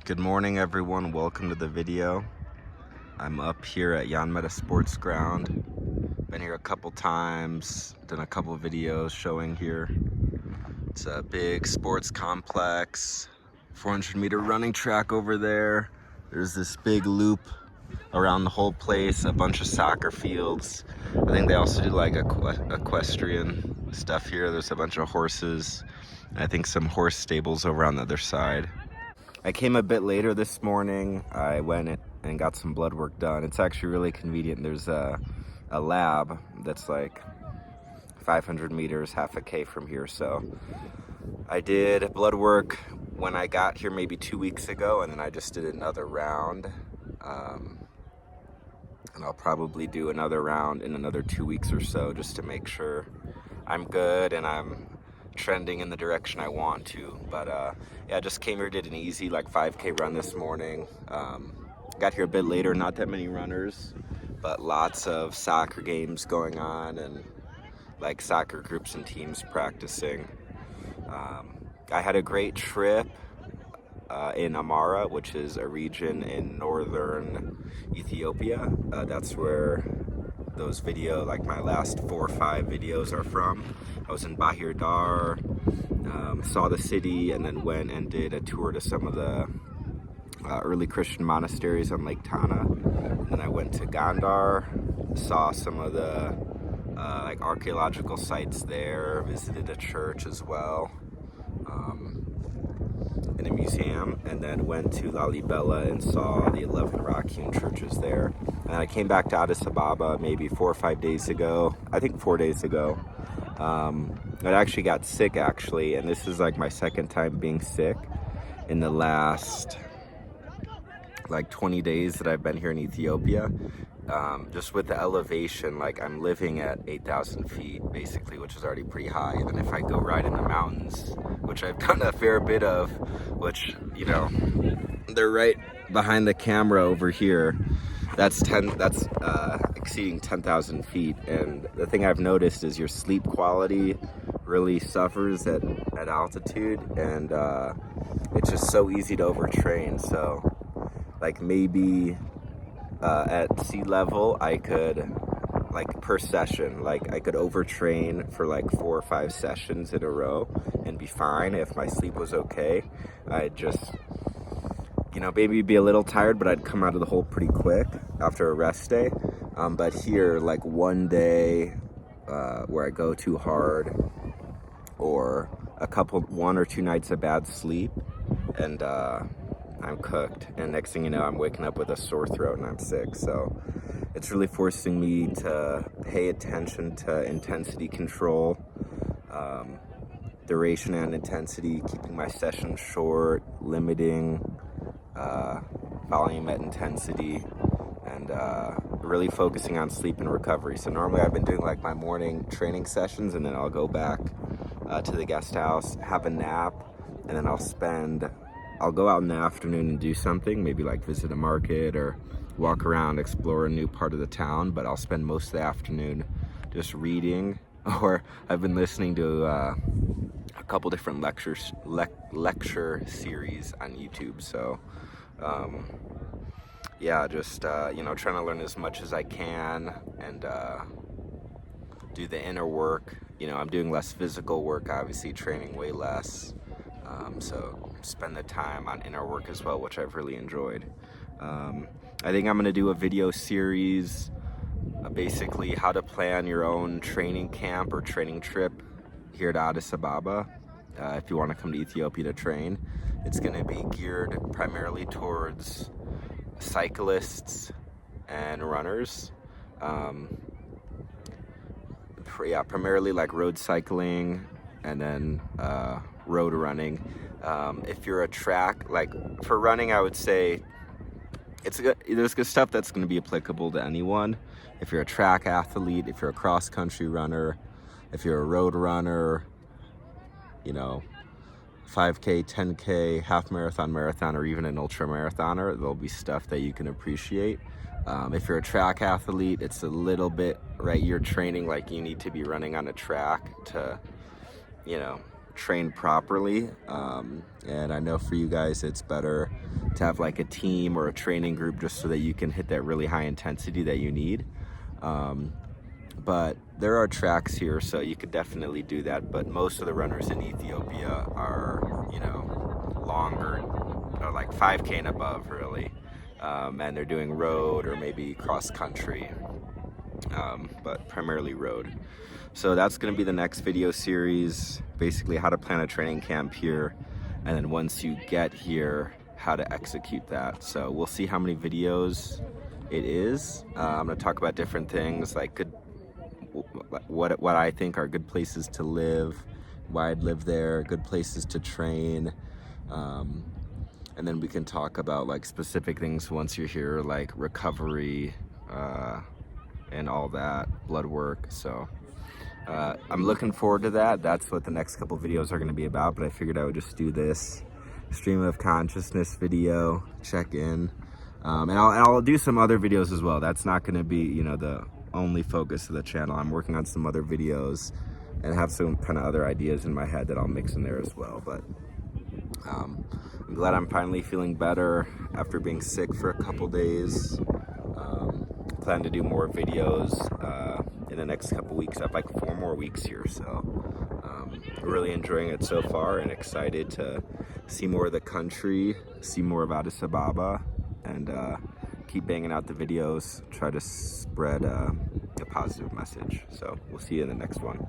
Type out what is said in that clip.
Good morning, everyone. Welcome to the video. I'm up here at Yanmeta Sports Ground. Been here a couple times, done a couple videos showing here. It's a big sports complex, 400-meter running track over there. There's this big loop around the whole place, a bunch of soccer fields. I think they also do like equestrian stuff here. There's a bunch of horses. I think some horse stables over on the other side. I came a bit later this morning. I went and got some blood work done. It's actually really convenient. There's a lab that's like 500 meters, half a K from here. So I did blood work when I got here maybe 2 weeks ago, and then I just did another round. And I'll probably do another round in another 2 weeks or so just to make sure I'm good and I'm trending in the direction I want to. But yeah, I just came here, did an easy like 5K run this morning. Got here a bit later, not that many runners, but lots of soccer games going on and like soccer groups and teams practicing. I had a great trip in Amhara, which is a region in northern Ethiopia. That's where those like my last 4 or 5 videos are from. I was in Bahir Dar, saw the city, and then went and did a tour to some of the early Christian monasteries on Lake Tana. And then I went to Gondar, saw some of the like archaeological sites there, visited a church as well, in a museum, and then went to Lalibela and saw the 11 rock-hewn churches there. And I came back to Addis Ababa maybe 4 or 5 days ago. I think 4 days ago. I actually got sick and this is like my second time being sick in the last like 20 days that I've been here in Ethiopia. Just with the elevation, like I'm living at 8,000 feet basically, which is already pretty high. And then if I go right in the mountains, which I've done a fair bit of, which, you know, they're right behind the camera over here. That's exceeding 10,000 feet. And the thing I've noticed is your sleep quality really suffers at altitude, and it's just so easy to overtrain. So like maybe at sea level, I could, like per session, like I could overtrain for like 4 or 5 sessions in a row and be fine if my sleep was okay. I'd just, you know, maybe be a little tired, but I'd come out of the hole pretty quick after a rest day. But here, like one day where I go too hard, or 1 or 2 nights of bad sleep, and I'm cooked, and next thing you know, I'm waking up with a sore throat and I'm sick. So it's really forcing me to pay attention to intensity control, duration and intensity, keeping my sessions short, limiting volume at intensity, and really focusing on sleep and recovery. So normally I've been doing like my morning training sessions, and then I'll go back to the guest house, have a nap, and then I'll go out in the afternoon and do something, maybe like visit a market or walk around, explore a new part of the town, but I'll spend most of the afternoon just reading, or I've been listening to a couple different lecture series on YouTube. So yeah, just you know, trying to learn as much as I can and do the inner work. You know, I'm doing less physical work, obviously, training way less. So spend the time on inner work as well, which I've really enjoyed. I think I'm going to do a video series, basically how to plan your own training camp or training trip here to Addis Ababa. If you want to come to Ethiopia to train, it's going to be geared primarily towards cyclists and runners. Yeah, primarily like road cycling, and then road running. If you're a track, like for running, I would say there's good stuff that's going to be applicable to anyone. If you're a track athlete, if you're a cross-country runner, if you're a road runner, you know, 5K, 10K, half marathon, marathon, or even an ultra marathoner, there'll be stuff that you can appreciate. If you're a track athlete, it's a little bit, right, you're training like you need to be running on a track to, you know, train properly. And I know for you guys, it's better to have like a team or a training group just so that you can hit that really high intensity that you need. But there are tracks here, so you could definitely do that. But most of the runners in Ethiopia are, you know, longer, or like 5K and above, really. And they're doing road or maybe cross country, but primarily road. So that's going to be the next video series, basically how to plan a training camp here, and then once you get here, how to execute that. So we'll see how many videos it is. I'm going to talk about different things, like what I think are good places to live, why I'd live there, good places to train, and then we can talk about like specific things once you're here, like recovery and all that, blood work. So I'm looking forward to that. That's what the next couple videos are going to be about, but I figured I would just do this stream of consciousness video, check in, and I'll do some other videos as well. That's not going to be, you know, the only focus of the channel. I'm working on some other videos and have some kind of other ideas in my head that I'll mix in there as well. But I'm glad I'm finally feeling better after being sick for a couple days. Plan to do more videos in the next couple weeks. I have like 4 more weeks here, so really enjoying it so far and excited to see more of the country, see more of Addis Ababa, and keep banging out the videos, try to spread a positive message. So we'll see you in the next one.